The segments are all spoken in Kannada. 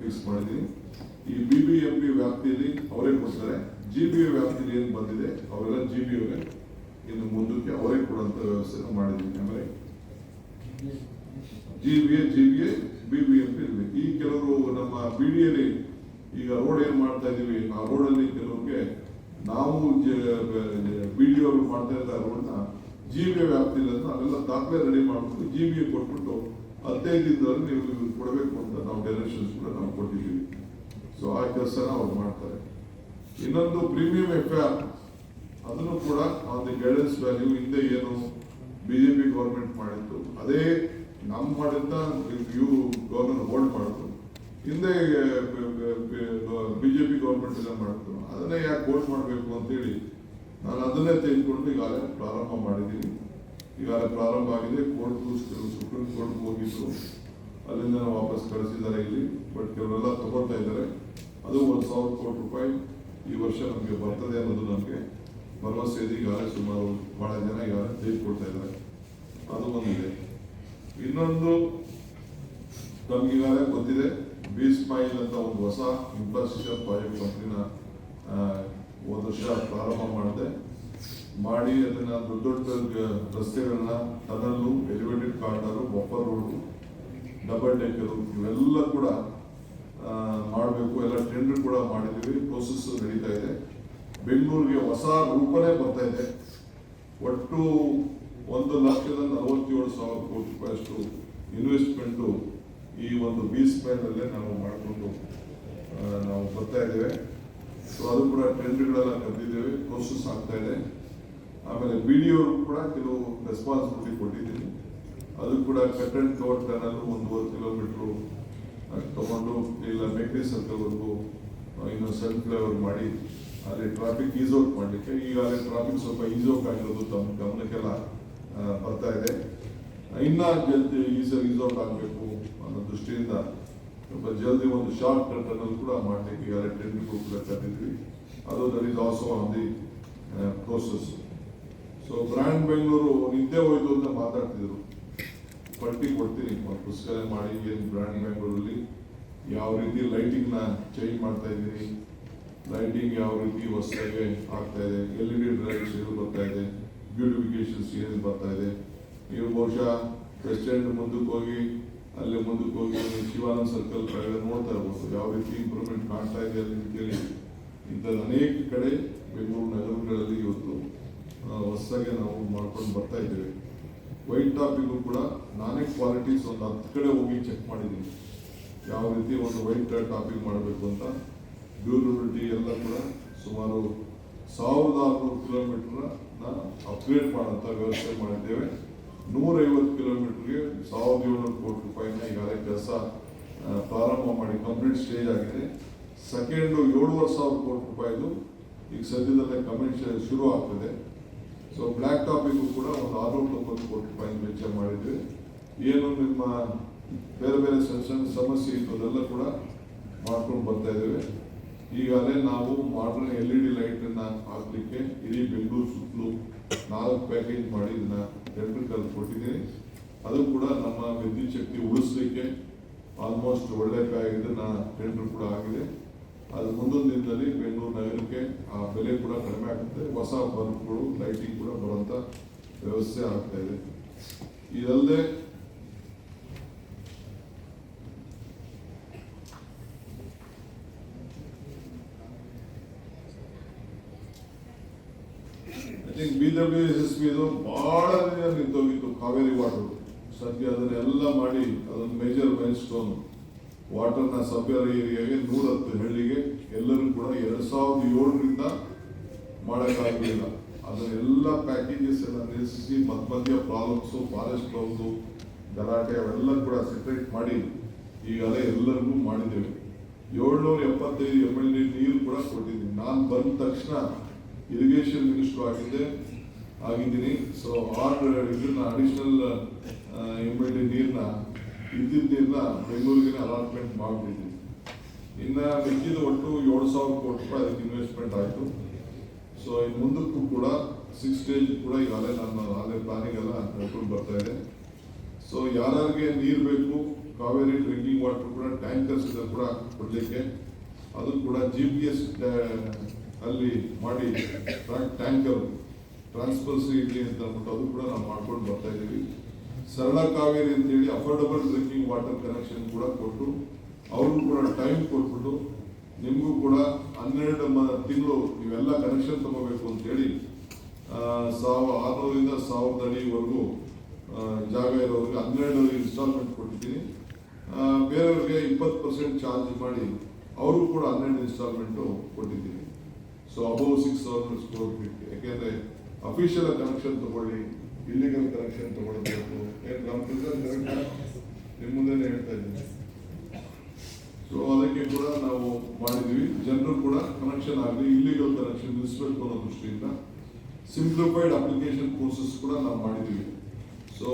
ಫಿಕ್ಸ್ ಮಾಡಿದ್ದೀನಿ. ಈ BBMP ವ್ಯಾಪ್ತಿಯಲ್ಲಿ ಅವರೇ ಕೊಡ್ತಾರೆ. GBA ವ್ಯಾಪ್ತಿಯಲ್ಲಿ ಏನು ಬಂದಿದೆ ಅವೆಲ್ಲ GBA ಇನ್ನು ಮುಂದಕ್ಕೆ ಅವರೇ ಕೊಡುವಂತ ವ್ಯವಸ್ಥೆ ಮಾಡಿದ್ದೀನಿ. ಆಮೇಲೆ GBA BBMP ಇರಲಿ. ಈ ಕೆಲವರು ನಮ್ಮ BDಯಲ್ಲಿ ಈಗ ರೋಡ್ ಏನ್ ಮಾಡ್ತಾ ಇದೀವಿ, ಆ ರೋಡಲ್ಲಿ ಕೆಲವ್ರಿಗೆ ನಾವು BDO ಮಾಡ್ತಾ ಇದ್ದ ರೋಡ್ನ GBA ವ್ಯಾಪ್ತಿಯಲ್ಲಿ ಅಂತ ಅವೆಲ್ಲ ದಾಖಲೆ ರೆಡಿ ಮಾಡ್ಬಿಟ್ಟು GBA ಕೊಟ್ಬಿಟ್ಟು 15 ದಿನದಲ್ಲಿ ನೀವು ಕೊಡಬೇಕು ಅಂತ ನಾವು ಡೈರೆಕ್ಷನ್ಸ್ ಕೂಡ ನಾವು ಕೊಟ್ಟಿದ್ದೀವಿ. ಸೊ ಆ ಕೆಲಸನ ಅವ್ರು ಮಾಡ್ತಾರೆ. ಇನ್ನೊಂದು ಪ್ರೀಮಿಯಂ FR ಅದನ್ನು ಕೂಡ ಒಂದು ಗೈಡೆನ್ಸ್ ವ್ಯಾಲ್ಯೂ ಹಿಂದೆ ಏನು BJP ಗೌರ್ಮೆಂಟ್ ಮಾಡಿತ್ತು ಅದೇ ನಮ್ಮ ಮಾಡಿದ್ದ ಇವರು ಗೌರ್ಮೆಂಟ್ ಹೋಲ್ಡ್ ಮಾಡಿದ್ರು. ಹಿಂದೆ BJP ಗೌರ್ಮೆಂಟ್ ಎಲ್ಲ ಮಾಡಿದ್ರು. ಅದನ್ನೇ ಯಾಕೆ ಹೋಲ್ಡ್ ಮಾಡಬೇಕು ಅಂತೇಳಿ ನಾನು ಅದನ್ನೇ ತೆಗೆದುಕೊಂಡು ಈಗಾಗಲೇ ಪ್ರಾರಂಭ ಮಾಡಿದ್ದೀನಿ. ಈಗಾಗಲೇ ಪ್ರಾರಂಭ ಆಗಿದೆ. ಸುಪ್ರೀಂ ಕೋರ್ಟ್ ಹೋಗಿದ್ರು, ಅಲ್ಲಿಂದ ವಾಪಸ್ ಕಳಿಸಿದ್ದಾರೆ ಇಲ್ಲಿ. ಬಟ್ ಕೆಲವರೆಲ್ಲ ತಗೊಳ್ತಾ ಇದ್ದಾರೆ. ಅದು 1,000 ಕೋಟಿ ರೂಪಾಯಿ ಈ ವರ್ಷ ನಮಗೆ ಬರ್ತದೆ ಅನ್ನೋದು ನಮಗೆ ಭರವಸೆ ಇದೆ. ಈಗಾಗಲೇ ಸುಮಾರು ಬಹಳ ಜನ ಈಗಾಗಲೇ ತೆಗೆದುಕೊಳ್ತಾ ಇದ್ದಾರೆ. ಅದು ಒಂದಿದೆ. ಇನ್ನೊಂದು ನಮ್ಗೀಗಾಗಲೇ ಗೊತ್ತಿದೆ, B-Smile ಅಂತ ಒಂದು ಹೊಸ ಇನ್ಫ್ರಾಸ್ಟ್ರಕ್ಚರ್ ಪ್ರಾಜೆಕ್ಟ್ ಕಂಪ್ನಿನ ಒಂದು ವರ್ಷ ಪ್ರಾರಂಭ ಮಾಡಿ ಅದನ್ನ ದೊಡ್ಡ ರಸ್ತೆಗಳನ್ನ tunnel, elevated corner, buffer road, double decker ಇವೆಲ್ಲ ಕೂಡ ಮಾಡಬೇಕು. ಎಲ್ಲ ಟೆಂಡರ್ ಕೂಡ ಮಾಡಿದ್ದೀವಿ. ಪ್ರೋಸೆಸ್ ನಡೀತಾ ಇದೆ. ಬೆಂಗಳೂರಿಗೆ ಹೊಸ ರೂಪನೇ ಬರ್ತಾ ಇದೆ. ಒಟ್ಟು 1,47,000 ಕೋಟಿ ರೂಪಾಯಿಯಷ್ಟು ಇನ್ವೆಸ್ಟ್ಮೆಂಟು ಈ ಒಂದು B-Smile ಅಲ್ಲೇ ನಾವು ಮಾಡಿಕೊಂಡು ನಾವು ಬರ್ತಾ ಇದ್ದೇವೆ. ಸೊ ಅದು ಕೂಡ ಟೆಂಡರ್ಗಳೆಲ್ಲ ಕರೆದಿದ್ದೇವೆ. ಪ್ರೋಸೆಸ್ ಆಗ್ತಾ ಇದೆ. ಆಮೇಲೆ BDO ಕೂಡ ಕೆಲವು ರೆಸ್ಪಾನ್ಸಿಬಿಲಿಟಿ ಕೊಟ್ಟಿದ್ದೀನಿ. ಅದು ಕೂಡ cut and cover tunnel 1.5 kilometre ತಗೊಂಡು ಇಲ್ಲ ಮೇಕ್ರಿ ಸರ್ಕಲ್ವರೆಗೂ ಇನ್ನು ಸೆಲ್ಫ್ ಫ್ಲೈಓವರ್ ಮಾಡಿ ಅಲ್ಲಿ ಟ್ರಾಫಿಕ್ ಈಸೌಟ್ ಮಾಡಲಿಕ್ಕೆ ಈಗಾಗಲೇ ಟ್ರಾಫಿಕ್ ಸ್ವಲ್ಪ ಈಸೌಟ್ ಆಗಿರೋದು ತಮ್ಮ ಗಮನಕ್ಕೆಲ್ಲ ಬರ್ತಾ ಇದೆ. ಇನ್ನ ಜಲ್ದಿ ಈಸೌಟ್ ಆಗಬೇಕು ಅನ್ನೋ ದೃಷ್ಟಿಯಿಂದ ಸ್ವಲ್ಪ ಜಲ್ದಿ ಒಂದು ಶಾರ್ಟ್ ಟನಲ್ ಕೂಡ ಮಾಡಲಿಕ್ಕೆ ಈಗಾಗಲೇ ಟೆಂಡರ್ ಕೂಡ ಕರೆದಿದ್ವಿ. ಅದು that is also on the process. So brand Bengaluru ನಿದ್ದೆ ಹೋಯ್ತು ಅಂತ ಮಾತಾಡ್ತಿದ್ರು. ಪಟ್ಟಿ ಕೊಡ್ತೀನಿ, ಪುಸ್ತಕ ಮಾಡಿ ಏನು ಬ್ರ್ಯಾಂಡ್ ಬೆಂಗಳೂರಲ್ಲಿ ಯಾವ ರೀತಿ ಲೈಟಿಂಗ್ನ ಚೇಂಜ್ ಮಾಡ್ತಾ ಇದ್ದೀನಿ, ಲೈಟಿಂಗ್ ಯಾವ ರೀತಿ ಹೊಸದಾಗಿ ಆಗ್ತಾ ಇದೆ, LED ಲೈಟ್ಸ್ ಏನು ಬರ್ತಾ ಇದೆ, ಬ್ಯೂಟಿಫಿಕೇಶನ್ಸ್ ಏನು ಬರ್ತಾ ಇದೆ. ನೀವು ಬಹುಶಃ ಪ್ರೆಸಿಡೆಂಟ್ ಮುಂದಕ್ಕೆ ಹೋಗಿ ಶಿವಾನಂದ್ ಸರ್ಕಲ್ ಕೆಳಗಡೆ ನೋಡ್ತಾ ಇರ್ಬೋದು ಯಾವ ರೀತಿ ಇಂಪ್ರೂವ್ಮೆಂಟ್ ಕಾಣ್ತಾ ಇದೆ ಅಲ್ಲಿ ರೀತಿಯಲ್ಲಿ. ಇಂಥದ್ದು ಅನೇಕ ಕಡೆ ಬೆಂಗಳೂರು ನಗರಗಳಲ್ಲಿ ಇವತ್ತು ಹೊಸದಾಗಿ ನಾವು ಮಾಡ್ಕೊಂಡು ಬರ್ತಾ ಇದ್ದೇವೆ. ವೈಟ್ ಟಾಪಿಗೂ ಕೂಡ ನಾನೇ ಕ್ವಾಲಿಟೀಸ್ ಒಂದು 10 ಕಡೆ ಹೋಗಿ ಚೆಕ್ ಮಾಡಿದ್ದೀನಿ. ಯಾವ ರೀತಿ ಒಂದು ವೈಟ್ ಟಾಪಿಕ್ ಮಾಡಬೇಕು ಅಂತ ಡ್ಯೂರಬಿಲಿಟಿ ಎಲ್ಲ ಕೂಡ ಸುಮಾರು 1,600 ಕಿಲೋಮೀಟರ್ನ ಅಪ್ಗ್ರೇಡ್ ಮಾಡೋಂಥ ವ್ಯವಸ್ಥೆ ಮಾಡಿದ್ದೇವೆ. 150 ಕಿಲೋಮೀಟರ್ಗೆ 1,700 ಕೋಟಿ ರೂಪಾಯಿನ ಈಗಾಗಲೇ ಕೆಲಸ ಪ್ರಾರಂಭ ಮಾಡಿ ಕಂಪ್ಲೀಟ್ ಸ್ಟೇಜ್ ಆಗಿದೆ. ಸೆಕೆಂಡು 7,500 ಕೋಟಿ ರೂಪಾಯಿದು ಈಗ ಸದ್ಯದಲ್ಲೇ ಕಮಿಷನ್ ಶುರು ಆಗ್ತದೆ. ಸೊ ಬ್ಲ್ಯಾಕ್ ಟಾಪಿಗೂ ಕೂಡ ಒಂದು 690 ಕೋಟಿ ರೂಪಾಯಿ ವೆಚ್ಚ ಮಾಡಿದ್ವಿ. ಏನು ನಿಮ್ಮ ಬೇರೆ ಬೇರೆ ಸಣ್ಣ ಸಮಸ್ಯೆ ಇತ್ತು ಅದೆಲ್ಲ ಕೂಡ ಮಾಡ್ಕೊಂಡು ಬರ್ತಾ ಇದ್ದೇವೆ. ಈಗಾಗಲೇ ನಾವು ಮಾಡರ್ನ್ LED ಲೈಟನ್ನ ಹಾಕ್ಲಿಕ್ಕೆ ಇಡೀ ಬೆಂಗಳೂರು ಸುತ್ತಲೂ 4 ಪ್ಯಾಕೇಜ್ ಮಾಡಿ ಇದನ್ನ ಟೆಂಡರ್ ಕರೆದು ಕೊಟ್ಟಿದ್ದೀನಿ. ಅದು ಕೂಡ ನಮ್ಮ ವಿದ್ಯುತ್ ಶಕ್ತಿ ಉಳಿಸ್ಲಿಕ್ಕೆ ಆಲ್ಮೋಸ್ಟ್ ಒಳ್ಳೆ ಇದನ್ನ ಟೆಂಡರ್ ಕೂಡ ಆಗಿದೆ. ಅದು ಮುಂದೊಂದು ದಿನದಲ್ಲಿ ಬೆಂಗಳೂರು ನಗರಕ್ಕೆ ಆ ಬೆಲೆ ಕೂಡ ಕಡಿಮೆ ಆಗುತ್ತೆ. ಹೊಸ ಬಲ್ಬ್ಗಳು, ಲೈಟಿಂಗ್ ಕೂಡ ಬರುವಂತ ವ್ಯವಸ್ಥೆ ಆಗ್ತಾ ಇದೆ. ಇದಲ್ಲದೆ BWSSB ಇದು ಬಹಳ ದಿನ ನಿಂತೋಗಿತ್ತು. ಕಾವೇರಿ ವಾಟರ್ ಸದ್ಯ ಅದನ್ನೆಲ್ಲ ಮಾಡಿ ಅದೊಂದು ಮೇಜರ್ ಮೈಲ್ ಸ್ಟೋನ್. ವಾಟರ್ನ ಸಬ್ಯರ್ ಏರಿಯಾಗೆ 110 ಹಳ್ಳಿಗೆ ಎಲ್ಲರೂ ಕೂಡ 2007ರಿಂದ ಮಾಡೋಕ್ಕಾಗಲಿಲ್ಲ. ಅದನ್ನೆಲ್ಲ ಪ್ಯಾಕೇಜಸ್ ಎಲ್ಲ ನಿಲ್ಲಿಸಿ ಮಧ್ಯ ಪ್ರಾಬ್ಲಮ್ಸು, ಫಾರೆಸ್ಟ್ ಪ್ರಾಬ್ಲಮ್ಸು, ಗಲಾಟೆ ಅವೆಲ್ಲ ಕೂಡ ಸೆಪರೇಟ್ ಮಾಡಿ ಈಗಾಗಲೇ ಎಲ್ಲರಿಗೂ ಮಾಡಿದ್ದೇವೆ. 775 MLD ನೀರು ಕೂಡ ಕೊಟ್ಟಿದ್ದೀನಿ. ನಾನು ಬಂದ ತಕ್ಷಣ ಇರಿಗೇಷನ್ ಮಿನಿಸ್ಟರ್ ಆಗಿದ್ದೀನಿ. ಸೊ ಇದನ್ನ ಅಡಿಷನಲ್ MLD ನೀರನ್ನ ಇದ್ದಿದ್ದನ್ನ ಬೆಂಗಳೂರಿಗೆ ಅಲಾಟ್ಮೆಂಟ್ ಮಾಡಿಬಿಟ್ಟಿದ್ದೀನಿ. ಇನ್ನು ಮಿಕ್ಕಿದ ಒಟ್ಟು 7,000 ಕೋಟಿ ರೂಪಾಯಿ ಅದಕ್ಕೆ ಇನ್ವೆಸ್ಟ್ಮೆಂಟ್ ಆಯಿತು. ಸೊ ಇನ್ನು ಮುಂದಕ್ಕೂ ಕೂಡ 6 ಸ್ಟೇಜ್ ಕೂಡ ಈಗಾಗಲೇ ನನ್ನ ಪ್ಲಾನಿಂಗ್ ಎಲ್ಲ ನಡ್ಕೊಂಡು ಬರ್ತಾ ಇದೆ. ಸೊ ಯಾರಿಗೆ ನೀರು ಬೇಕು ಕಾವೇರಿ ಡ್ರಿಂಕಿಂಗ್ ವಾಟರ್ ಕೂಡ ಟ್ಯಾಂಕರ್ಸ್ ಕೂಡ ಕೊಡಲಿಕ್ಕೆ ಅದು ಕೂಡ GPS ಅಲ್ಲಿ ಮಾಡಿ ಟ್ಯಾಂಕರ್ ಟ್ರಾನ್ಸ್ಪರ್ಸಿ ಇರಲಿ ಅಂತ ಅಂದ್ಬಿಟ್ಟು ಅದು ಕೂಡ ನಾವು ಮಾಡ್ಕೊಂಡು ಬರ್ತಾ ಇದ್ದೀವಿ. ಸರಳ ಕಾವೇರಿ ಅಂತೇಳಿ ಅಫೋರ್ಡಬಲ್ ಡ್ರಿಂಕಿಂಗ್ ವಾಟರ್ ಕನೆಕ್ಷನ್ ಕೂಡ ಕೊಟ್ಟು ಅವ್ರಿಗೂ ಕೂಡ ಟೈಮ್ ಕೊಟ್ಬಿಟ್ಟು ನಿಮಗೂ ಕೂಡ 12 ತಿಂಗಳು ನೀವೆಲ್ಲ ಕನೆಕ್ಷನ್ ತಗೋಬೇಕು ಅಂತೇಳಿ 1600 ಇಂದ 1000 ಅಡಿವರೆಗೂ ಜಾಗ ಇರೋರಿಗೆ 12 ಇನ್ಸ್ಟಾಲ್ಮೆಂಟ್ ಕೊಟ್ಟಿದ್ದೀನಿ. ಬೇರೆಯವ್ರಿಗೆ 20% ಚಾರ್ಜ್ ಮಾಡಿ ಅವ್ರಿಗೂ ಕೂಡ 12 ಇನ್ಸ್ಟಾಲ್ಮೆಂಟು ಕೊಟ್ಟಿದ್ದೀನಿ. So above 6000 square feet. ಯಾಕೆಂದರೆ ಅಫಿಷಿಯಲ್ ಕನೆಕ್ಷನ್ ತಗೊಳ್ಳಿ, ಇಲ್ಲಿಗಲ್ ಕನೆಕ್ಷನ್ ತಗೊಳ್ಬೇಕು. ನಿಮ್ಮ ಮುಂದೆ ಹೇಳ್ತಾ ಇದ್ದೀನಿ. ಸೊ ಅದಕ್ಕೆ ಕೂಡ ನಾವು ಮಾಡಿದ್ವಿ. ಜನರು ಕೂಡ ಕನೆಕ್ಷನ್ ಆಗಲಿ, ಇಲ್ಲಿಗಲ್ ಕನೆಕ್ಷನ್ ನಿಲ್ಲಿಸಬೇಕು ಅನ್ನೋ ದೃಷ್ಟಿಯಿಂದ ಸಿಂಪ್ಲಿಫೈಡ್ ಅಪ್ಲಿಕೇಶನ್ ಕೋರ್ಸಸ್ ಕೂಡ ನಾವು ಮಾಡಿದ್ದೀವಿ. ಸೊ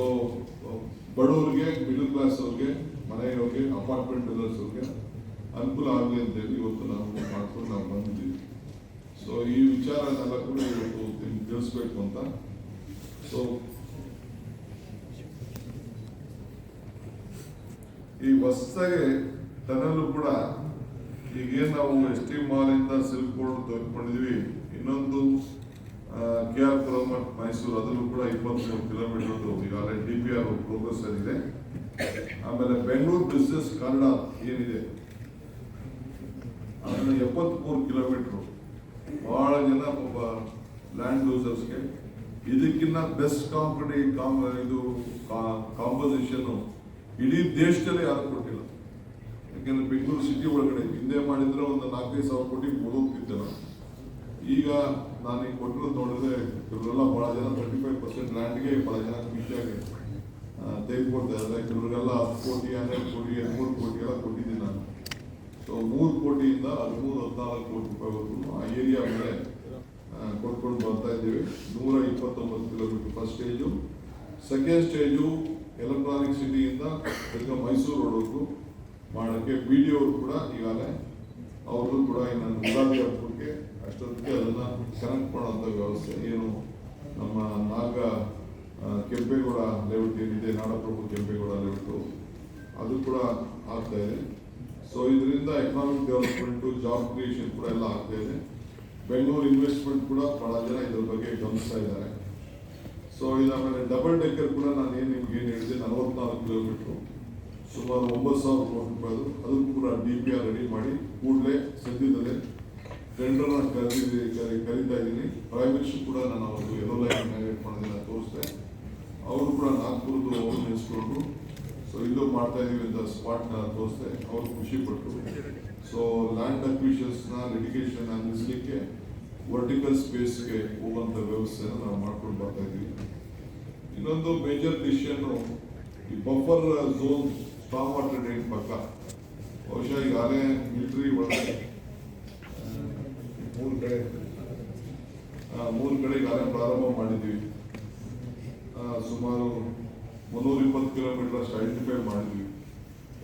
ಬಡವರಿಗೆ, ಮಿಡಲ್ ಕ್ಲಾಸ್ ಅವ್ರಿಗೆ, ಮನೆಯವ್ರಿಗೆ, ಅಪಾರ್ಟ್ಮೆಂಟ್ ಡೀಲರ್ಸ್ ಅವ್ರಿಗೆ ಅನುಕೂಲ ಆಗಲಿ ಅಂತೇಳಿ ಇವತ್ತು ನಾವು ಮಾಡ್ಕೊಂಡು ನಾವು ಬಂದಿದ್ದೀವಿ. ಸೊ ಈ ವಿಚಾರನೆಲ್ಲ ಕೂಡ ಇವತ್ತು ನಿಮ್ಗೆ ತಿಳಿಸ್ಬೇಕು ಅಂತ. ಸೊ ಈ ಹೊಸದಾಗಿ ಟನಲ್ ಕೂಡ ಈಗೇನು ನಾವು ST ಮಾಲಿಂದ ಸಿಲ್ಕ್ ಬೋರ್ಡ್ ತೆಗೆದುಕೊಂಡಿದ್ವಿ, ಇನ್ನೊಂದು KR ಪುರಂ ಮೈಸೂರು ಅದನ್ನು ಕೂಡ 23 ಕಿಲೋಮೀಟರ್ ಈಗಾಗಲೇ DPR ಪ್ರೋಗ್ರೆಸ್ ಆಗಿದೆ. ಆಮೇಲೆ ಬೆಂಗಳೂರು ಬಿಸ್ನೆಸ್ ಕಾರಿಡಾರ್ ಏನಿದೆ ಅದನ್ನು 73 ಕಿಲೋಮೀಟರ್. ಬಹಳ ಜನ ಒಬ್ಬ ಲ್ಯಾಂಡ್ ಯೂಸರ್ಸ್ಗೆ ಇದಕ್ಕಿಂತ ಬೆಸ್ಟ್ ಇದು ಕಾಂಪೋಸಿಷನ್ ಇಡೀ ದೇಶದಲ್ಲೇ ಯಾರು ಕೊಟ್ಟಿಲ್ಲ. ಯಾಕೆಂದ್ರೆ ಬೆಂಗಳೂರು ಸಿಟಿ ಒಳಗಡೆ ಹಿಂದೆ ಮಾಡಿದ್ರೆ ಒಂದು 4-5 ಸಾವಿರ ಕೋಟಿ ಹೋಗ್ತಿದ್ದಲ್ಲ. ಈಗ ನಾನು ಈಗ ಕೊಟ್ಟಿರೋದು ನೋಡಿದ್ರೆ ಇವರೆಲ್ಲ ಬಹಳ ಜನ 35% ಲ್ಯಾಂಡ್ಗೆ ಬಹಳ ಜನ ಖುಷಿಯಾಗಿ ತೆಗೆದುಕೊಡ್ತಾ ಇದ್ದಾರೆ. ಕೆಲವರಿಗೆಲ್ಲ 10 ಕೋಟಿ, 12 ಕೋಟಿ, 13 ಕೋಟಿ ಎಲ್ಲ ಕೊಟ್ಟಿದ್ದೀನಿ ನಾನು. ಸೊ 3 ಕೋಟಿಯಿಂದ 13-14 ಕೋಟಿ ರೂಪಾಯಿವರೆಗೂ ಆ ಏರಿಯಾ ಮೇಲೆ ಕೊಟ್ಕೊಂಡು ಬರ್ತಾ ಇದ್ದೀವಿ. 129 kilometre first stage. Second stage electronic ಸಿಟಿಯಿಂದ ಮೈಸೂರು ರೋಡ್ವರೆಗೂ ಮಾಡೋಕ್ಕೆ BDO ಅವರು ಕೂಡ ಈಗಾಗಲೇ ಅವರು ಕೂಡ ಇನ್ನೊಂದು ಯುಗಾದಿ ಹಬ್ಬಕ್ಕೆ ಅಷ್ಟೊತ್ತಿಗೆ ಅದನ್ನು ಕನೆಕ್ಟ್ ಮಾಡೋಂಥ ವ್ಯವಸ್ಥೆ ಏನು ನಮ್ಮ ಕೆಂಪೇಗೌಡ ಲೇಔಟ್ ಏನಿದೆ, ನಾಡಪ್ರಭು ಕೆಂಪೇಗೌಡ ಲೇಔಟು ಅದು ಕೂಡ ಆಗ್ತಾ ಇದೆ. ಸೊ ಇದರಿಂದ ಎಕನಾಮಿಕ್ ಡೆವಲಪ್ಮೆಂಟು, ಜಾಬ್ ಕ್ರಿಯೇಷನ್ ಕೂಡ ಎಲ್ಲ ಆಗ್ತಾ ಇದೆ. ಬೆಂಗಳೂರು ಇನ್ವೆಸ್ಟ್ಮೆಂಟ್ ಕೂಡ ಬಹಳ ಜನ ಇದ್ರ ಬಗ್ಗೆ ಗಮನಿಸ್ತಾ ಇದ್ದಾರೆ. ಸೊ ಇದಾದಮೇಲೆ ಡಬಲ್ ಡೆಕ್ಕರ್ ಕೂಡ ನಾನು ನಿಮ್ಗೆ ಏನು ಹೇಳಿದೆ 44 ಕಿಲೋಮೀಟ್ರು, ಸುಮಾರು 9,000 ಕೋಟಿ ರೂಪಾಯಿ. ಅದಕ್ಕೂ ಕೂಡ DPR ರೆಡಿ ಮಾಡಿ ಕೂಡಲೇ ಸದ್ಯದಲ್ಲೇ ಟೆಂಡರ್ನ ಕರೀತಾ ಇದ್ದೀನಿ. ಪ್ರೈಮ್ ಮಿನಿಸ್ಟರ್ ಕೂಡ ನಾನು ಅವ್ರದ್ದು ಎಲ್ಲೋ ಲೈನ್ ಮ್ಯಾನೇಜ್ ಮಾಡೋದನ್ನ ತೋರಿಸ್ದೆ. ಅವರು ಕೂಡ ನಾಗ್ಪುರದ್ದು ಅವ್ರು ನಿಲ್ಲಿಸ್ಕೊಂಡು ಸೊ ಇದು ಮಾಡ್ತಾ ಇದೀವಿ ಅಂತ ಸ್ಪಾಟ್ನ ತೋರಿಸ್ದೆ. ಅವರು ಖುಷಿ ಪಟ್ಟರು. ಸೊ ಲ್ಯಾಂಡ್ ಅಕ್ವಿಷನ್ಸ್ನ ಲಿಟಿಗೇಷನ್ ನಿಲ್ಲಿಸಲಿಕ್ಕೆ ವರ್ಟಿಕಲ್ ಸ್ಪೇಸ್ಗೆ ಹೋಗುವಂಥ ವ್ಯವಸ್ಥೆನ ನಾವು ಮಾಡ್ಕೊಂಡು ಬರ್ತಾ ಇದ್ದೀವಿ. ಇನ್ನೊಂದು ಮೇಜರ್ ಡಿಸಿಷನ್ನು ಈ buffer zone storm water drain ಪಕ್ಕ ಬಹುಶಃ ಈಗಾಗಲೇ ಮಿಲಿಟರಿ ಒಳಗೆ 3 ಕಡೆ ಈಗಾಗಲೇ ಪ್ರಾರಂಭ ಮಾಡಿದ್ವಿ. ಸುಮಾರು 320 ಕಿಲೋಮೀಟರ್ ಅಷ್ಟು ಐಡೆಂಟಿಫೈ ಮಾಡಿದ್ವಿ.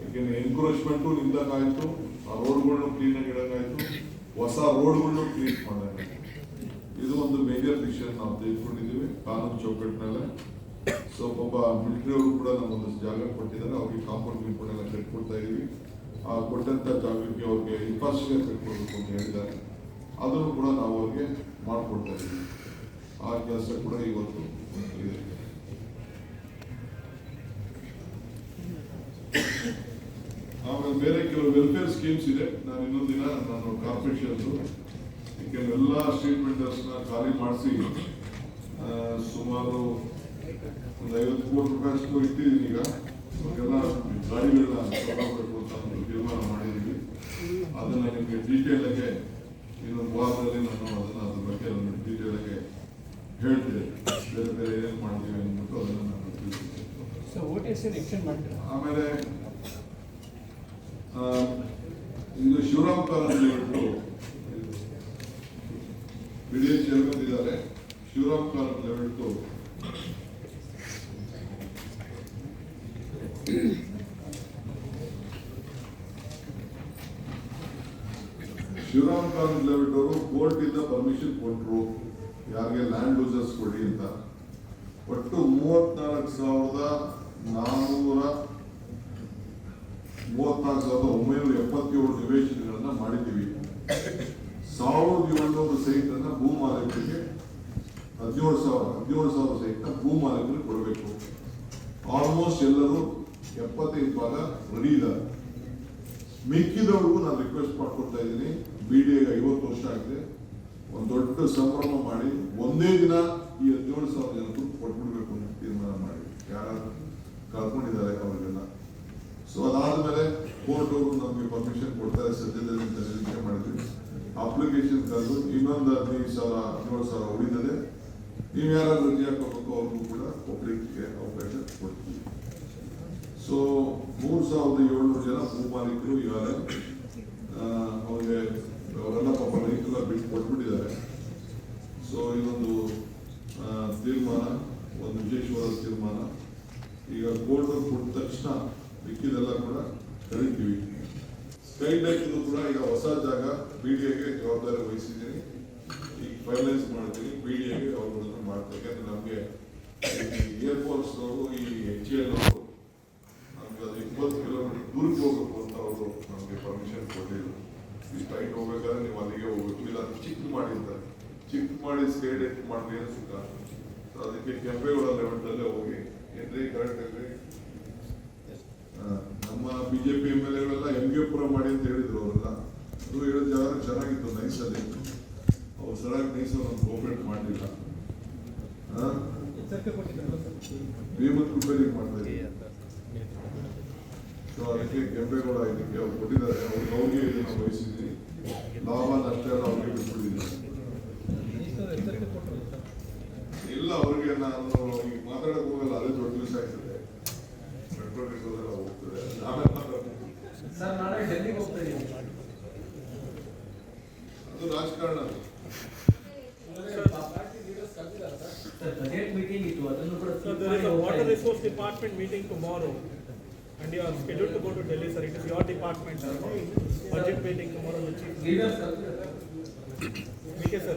ಯಾಕೆಂದ್ರೆ ಎನ್ಕ್ರೋಚ್ಮೆಂಟು ನಿಂತಾಗಾಯ್ತು, ಆ ರೋಡ್ಗಳನ್ನೂ ಕ್ಲೀನಾಗಿ ಇಡೋಂಗಾಯ್ತು, ಹೊಸ ರೋಡ್ಗಳನ್ನೂ ಕ್ಲೀನ್ ಮಾಡೋಂಗಾಯ್ತು. ಇದು ಒಂದು ಮೇಜರ್ ಡಿಸಿಷನ್ ನಾವು ತೆಗೆದುಕೊಂಡಿದ್ದೀವಿ ಕಾನೂನು ಚೌಕಟ್ಟಿನಲ್ಲೇ. ಸೊ ಒಬ್ಬ ಮಿಲಿಟರಿ ಅವರು ಕೂಡ ನಮ್ಮೊಂದಷ್ಟು ಜಾಗ ಕೊಟ್ಟಿದ್ದಾರೆ. ಅವ್ರಿಗೆ ಕಾಂಪೌಂಡ್ ಗಿಂಪೌಂಡ್ ಎಲ್ಲ ಕಟ್ಕೊಡ್ತಾ ಇದ್ದೀವಿ. ಆ ಕೊಟ್ಟಂಥ ಜಾಗಕ್ಕೆ ಅವ್ರಿಗೆ ಇನ್ಫ್ರಾಸ್ಟ್ರಕ್ಚರ್ ಕಟ್ಕೊಡ್ಬೇಕು ಅಂತ ಹೇಳಿದ್ದಾರೆ. ಅದನ್ನು ಕೂಡ ನಾವು ಅವ್ರಿಗೆ ಮಾಡಿಕೊಡ್ತಾ ಇದ್ದೀವಿ. ಆ ಕೆಲಸ ಕೂಡ ಇವತ್ತು ಇದೆ. ಆಮೇಲೆ ಬೇರೆ ಕೆಲವು ವೆಲ್ಫೇರ್ ಸ್ಕೀಮ್ಸ್ ಇದೆ. ನಾನು ಇನ್ನೊಂದು ದಿನ ನಾನು ಕಾರ್ಪೊರೇಷನ್ಸು ಎಲ್ಲ ಸ್ಟ್ರೀಟ್ ವೆಂಡರ್ಸ್ನ ಖಾಲಿ ಮಾಡಿಸಿ ಸುಮಾರು ಒಂದು 50 ಕೋಟಿ ರೂಪಾಯಿ ಅಷ್ಟು ಇಟ್ಟಿದ್ದೀನಿ. ಈಗ ಅವ್ರಿಗೆಲ್ಲ ಗಾಡಿಗಳನ್ನ ತಗೊಳ್ಬೇಕು ಅಂತ ಒಂದು ತೀರ್ಮಾನ ಮಾಡಿದ್ದೀವಿ. ಅದನ್ನು ನಿಮಗೆ ಡೀಟೇಲಾಗೆ ಇನ್ನೊಂದು ವಾರದಲ್ಲಿ ನಾನು ಅದ್ರ ಬಗ್ಗೆ ಒಂದು ಡೀಟೇಲಾಗೆ ಹೇಳ್ತೇನೆ. ಬೇರೆ ಬೇರೆ ಏನೇನು ಮಾಡ್ತೀವಿ ಅಂದ್ಬಿಟ್ಟು ಅದನ್ನು ನಾನು ತಿಳಿಸ್ತೀನಿ. ಆಮೇಲೆ ಇದು Shivaram Karanth layout BDA chairman ಇದ್ದಾರೆ. ಶಿವರಾಮ್ ಕಾರಂತ್ ಲೇಔಟು ಅವರು ಕೋರ್ಟ್ ಇಂದ ಪರ್ಮಿಷನ್ ಕೊಟ್ಟರು ಯಾರಿಗೆ ಲ್ಯಾಂಡ್ ಯೂಸರ್ಸ್ ಕೊಡಿ ಅಂತ. ಒಟ್ಟು 34,400 34,977 ನಿವೇಶನಗಳನ್ನ ಮಾಡಿದ್ದೀವಿ. 1,700 ಸೈಟ್ ಅನ್ನ ಭೂ ಮಾಲೀಕರಿಗೆ 17,000 ಸೈಟ್ ನ ಭೂ ಮಾಲೀಕರಿಗೆ ಕೊಡಬೇಕು. ಆಲ್ಮೋಸ್ಟ್ ಎಲ್ಲರೂ 75 ಭಾಗ ರೆಡಿ ಇದ್ದಾರೆ. ಮಿಕ್ಕಿದವ್ರಿಗೂ ನಾನು ರಿಕ್ವೆಸ್ಟ್ ಮಾಡ್ಕೊಡ್ತಾ ಇದ್ದೀನಿ. BDAಗೆ 50 ವರ್ಷ ಆಗಿದೆ. ಒಂದು ದೊಡ್ಡ ಸಂಭ್ರಮ ಮಾಡಿ ಒಂದೇ ದಿನ ಈ 17,000 ಜನಕ್ಕೂ ಕೊಟ್ಬಿಡ್ಬೇಕು ಅಂತ ತೀರ್ಮಾನ ಮಾಡಿ, ಯಾರು ಕಳ್ಕೊಂಡಿದ್ದಾರೆ ಅವರಿಗೆಲ್ಲ. ಸೊ ಅದಾದ್ಮೇಲೆ ಕೋರ್ಟ್ ಅವರು ನಮಗೆ ಪರ್ಮಿಷನ್ ಕೊಡ್ತಾರೆ. ಸದ್ಯದಲ್ಲಿ ನಿರೀಕ್ಷೆ ಮಾಡಿದ್ವಿ. ಅಪ್ಲಿಕೇಶನ್ ಕರೆದು ಇನ್ನೊಂದು 17,000 ಉಳಿದರೆ ನೀವು ಯಾರಾದ್ರೂ ಅರ್ಜಿ ಹಾಕೋಬೇಕು ಅವ್ರಿಗೂ ಕೂಡ ಒಬ್ಬರಿಗೆ ಅವಕಾಶ ಕೊಡ್ತೀವಿ. ಸೊ 3,700 ಜನ ಭೂ ಮಾಲೀಕರು ಇವಾಗ ಅವ್ರಿಗೆ ಅವರೆಲ್ಲ ಪಾಪ ರೈತರ ಬಿಟ್ಟು ಕೊಟ್ಬಿಟ್ಟಿದ್ದಾರೆ. ಸೊ ಇದೊಂದು ತೀರ್ಮಾನ, ಒಂದು ವಿಶೇಷವಾದ ತೀರ್ಮಾನ. ಈಗ ಕೋರ್ಟ್ ಕೊಟ್ಟ ತಕ್ಷಣ ಮಿಕ್ಕಿದೆಲ್ಲ ಕೂಡ ಕರೀತೀವಿ. ಸ್ಕೈ ಡೈಕ್ದು ಕೂಡ ಈಗ ಹೊಸ ಜಾಗ BDAಗೆ ಜವಾಬ್ದಾರಿ ವಹಿಸಿದ್ದೀನಿ. ಈಗ ಫೈನಲೈಸ್ ಮಾಡ್ತೀನಿ. BDAಗೆ ಅವ್ರನ್ನ ಮಾಡ್ತಾರೆ. ಯಾಕಂದ್ರೆ ನಮಗೆ ಏರ್ಫೋರ್ಸ್ ಅವರು ಈ HAL ಅವರು ನಮ್ಗೆ 20 ಕಿಲೋಮೀಟರ್ ದೂರಕ್ಕೆ ಹೋಗಬೇಕು ಅಂತ ಅವರು ನಮಗೆ ಪರ್ಮಿಷನ್ ಕೊಡಲಿಲ್ಲ. ಇಷ್ಟು ಹೈಟ್ ಹೋಗ್ಬೇಕಾದ್ರೆ ನೀವು ಅಲ್ಲಿಗೆ ಹೋಗ್ಬೇಕು, ಇಲ್ಲ ಚಿಕ್ಕ ಮಾಡಿರ್ತಾರೆ. ಚಿಕ್ಕ ಮಾಡಿ ಸ್ಕೈ ಡೈಕ್ ಮಾಡಿದ್ರೆ ಏನು ಸುಖ. ಅದಕ್ಕೆ ಕೆಂಪೇಗೌಡ ಲೆವೆಲ್ದಲ್ಲೇ ಹೋಗಿ ಏನ್ರಿ ಕರೆಕ್ಟ್ ಆಗಿ ನಮ್ಮ BJP MLAಗಳೆಲ್ಲ MKಪುರ ಮಾಡಿ ಅಂತ ಹೇಳಿದ್ರು. ಅವರೆಲ್ಲ ಅದು ಹೇಳಿದ ಜಾಗ ಚೆನ್ನಾಗಿತ್ತು, ನೈಸಲ್ಲಿ. ಅವ್ರು ಸರಿಯಾಗಿ ನೈಸಲ್ಲಿ ಒಂದು ಕೋಪರೇಟ್ ಮಾಡಲಿಲ್ಲ. ಭೀಮತ್ ಕುಪ್ಪೇರಿಗೆ ಮಾಡ್ತಾರೆ. ಸೊ ಅದಕ್ಕೆ ಕೆಂಪೇಗೌಡ ಇದಕ್ಕೆ ಅವ್ರು ಕೊಟ್ಟಿದ್ದಾರೆ. ಅವ್ರಿಗೆ ಇದನ್ನು ವಹಿಸಿದ್ವಿ. ಲಾಭ ನಷ್ಟ ಎಲ್ಲ ಅವ್ರಿಗೆ ಬಿಟ್ಬಿಟ್ಟಿದ್ದೀನಿ. ಇಲ್ಲ ಅವ್ರಿಗೆ ನಾನು ಈಗ ಮಾತಾಡಕ್ ಹೋಗಲ್ಲ, ಅದೇ ದೊಡ್ಡ ವಿಷಯ ಆಗ್ತದೆ. ಮೆಟ್ರೋಗೆ ಹೋದಾಗ ಹೋಗ್ತದೆ. ಆಮೇಲೆ ಅದು ರಾಜಕಾರಣ. Water Resource Department meeting tomorrow, and you are scheduled to go to Delhi, sir. It is your department, sir. Budget meeting tomorrow, which is. Okay, sir.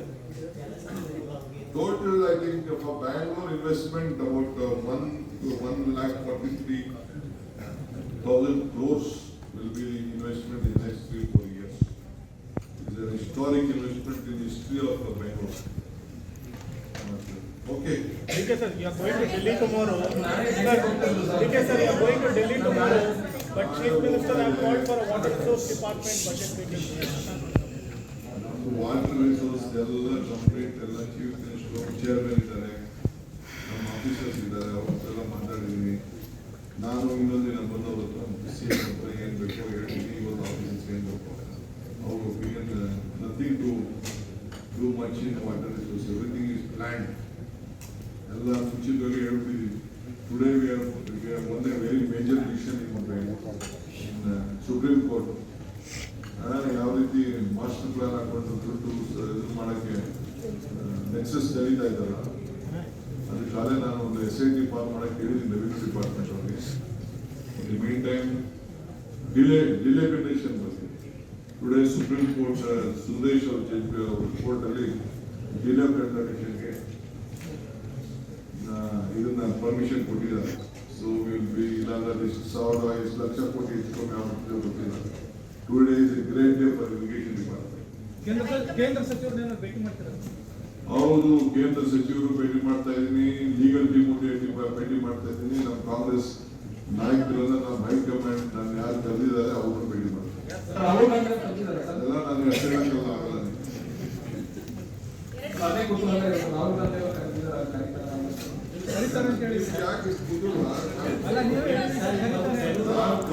Total, I think, for Bangalore investment about 1,43,000 crores will be investment in the next 3-4 years. It is an historic investment in the history of Bangalore. Okay. Okay, sir. You are going to Delhi tomorrow. Okay, sir. You are going to Delhi tomorrow. But Chief Minister have called for a Water Resource Department budget meeting. Water Resource ಎಲ್ಲ ಕಂಪ್ಲೀಟ್ ಎಲ್ಲ ಚೀಫ್ ಮಿನಿಸ್ಟರ್ ಚೇರ್ಮನ್ ಇದ್ದಾರೆ, ನಮ್ಮ ಆಫೀಸರ್ಸ್ ಇದ್ದಾರೆ, ಅವ್ರನ್ನೆಲ್ಲ ಮಾತಾಡಿದ್ದೀನಿ. ನಾನು ಇನ್ನೊಂದು ದಿನ ಬಂದವತ್ತು CM ಏನು ಬೇಕೋ ಹೇಳ್ತೀನಿ. ಇವತ್ತು ಆಫೀಸರ್ಸ್ ಏನು ಬೇಕು ಅವ್ರ opinion. Nothing to do much in water resource. Everything is planned. ಎಲ್ಲ ಮುಂಚಿತವಾಗಿ ಹೇಳ್ತಿದ್ದೀವಿ. Today we are won a very major decision in supreme court. ಯಾವ ರೀತಿ ಮಾಸ್ಟರ್ ಪ್ಲಾನ್ ಹಾಕೊಂಡು ದುಡ್ಡು ಇದು ಮಾಡೋಕ್ಕೆ ನೆಕ್ಸಸ್ ಕರೀತಾ ಇದ್ದಾರ. ಅದಕ್ಕಾಗಲೇ ನಾನು ಒಂದು SIT ಫಾರ್ಮ್ ಮಾಡೋಕ್ಕೆ ಹೇಳಿದ್ದೀನಿ ರೆವಿನ್ಯೂ ಡಿಪಾರ್ಟ್ಮೆಂಟ್ ಅವ್ರಿಗೆ. ಇನ್ ಮೀನ್ ಟೈಮ್ ಡಿಲೇ ಕಂಡೀಷನ್ ಬಗ್ಗೆ ಟುಡೇ ಸುಪ್ರೀಂ ಕೋರ್ಟ್ ಸುಂದೇಶ್ ಅವ್ರ ಜಡ್ಜ್ ಕೋರ್ಟಲ್ಲಿ ಡಿಲೇ ಕಂಡೀಷನ್ಗೆ ಇದನ್ನ ಪರ್ಮಿಷನ್ ಕೊಟ್ಟಿದ್ದಾರೆ. ಸೊ ವಿಲ್ ಬಿ ಇಲ್ಲಾಂದ್ರೆ 1,000 ಲಕ್ಷ ಕೋಟಿ ಹೆಚ್ಚು ಕಮ್ಮಿ ಆಗ್ಬಿಟ್ಟಿದೆ ಗೊತ್ತಿಲ್ಲ. Today is a great day for irrigation department. ಕೇಂದ್ರ ಸಚಿವರನ್ನ ಭೇಟಿ ಮಾಡ್ತಾರೆ. ಹೌದು, ಕೇಂದ್ರ ಸಚಿವರು ಭೇಟಿ ಮಾಡ್ತಾ ಇದ್ದೀನಿ. ಲೀಗಲ್ ಟೀಮ್ ಭೇಟಿ ಮಾಡ್ತಾ ಇದ್ದೀನಿ. ನಮ್ಮ ಕಾಂಗ್ರೆಸ್ ನಾಯಕರೆಲ್ಲ ನಮ್ಮ ಹೈಕಮಾಂಡ್ ನಾನು ಯಾರು ಕರೆದಿದ್ದಾರೆ ಅವ್ರನ್ನ ಭೇಟಿ ಮಾಡ್ತಾರೆ. ಅದೆಲ್ಲ ನನಗೆ ಅಷ್ಟೆಲ್ಲ ಆಗಲ್ಲ.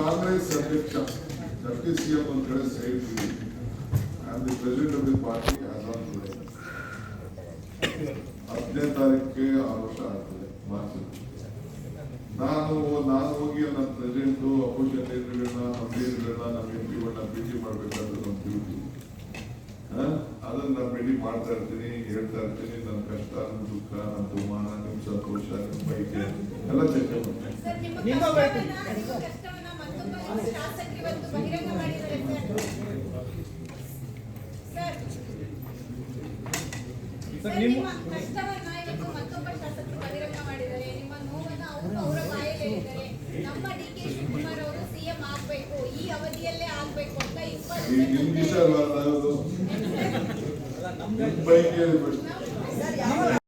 ಕಾಂಗ್ರೆಸ್ ಅಧ್ಯಕ್ಷ CM on the side. I am the president of the party as on today. 15 ತಾರೀಕಿಗೆ 6 ವರ್ಷ ಆಗ್ತದೆ ಮಾರ್ಚ್. ನಾನು ಹೋಗಿ ನನ್ನ ಪ್ರೆಸಿಡೆಂಟ್ ಅಪೋಸಿಷನ್ ಲೀಡರ್ಗಳನ್ನ ನಮ್ಮ MPಗಳನ್ನ ಭೇಟಿ ಮಾಡಬೇಕಾದ್ರೆ ನಮ್ಮ ಡ್ಯೂಟಿ. ಅದನ್ನ ನಾನು ಭೇಟಿ ಮಾಡ್ತಾ ಇರ್ತೀನಿ, ಹೇಳ್ತಾ ಇರ್ತೀನಿ. ನನ್ನ ಕಷ್ಟ, ನನ್ನ ದುಃಖ, ನನ್ನ ಬಹುಮಾನ, ನಿಮ್ಮ ಸಂತೋಷ, ನಿಮ್ಮ ಬೈಕೆ ಎಲ್ಲ ಚರ್ಚೆ ಮಾಡ್ತೀನಿ. ಬಹಿರಂಗ ಮಾಡಿದ್ದಾರೆ ಸರ್. ನಿಮ್ಮ ಕಷ್ಟವನ್ನ ಇವತ್ತು ಮತ್ತೊಬ್ಬ ಶಾಸಕರು ಬಹಿರಂಗ ಮಾಡಿದ್ದಾರೆ. ನಿಮ್ಮ ನೋವನ್ನ ಅವರು ಅವರ ಬಾಯಲ್ಲಿ ಹೇಳಿದ್ದಾರೆ. ನಮ್ಮ DK ಶಿವಕುಮಾರ್ ಅವರು CM ಆಗಬೇಕು. ನಿಮ್ಗೆ ಇಷ್ಟ ಅಲ್ವಾ ಆಗೋದು? ಬೈಕ್ ಹೇಳಿ ಫಸ್ಟ್.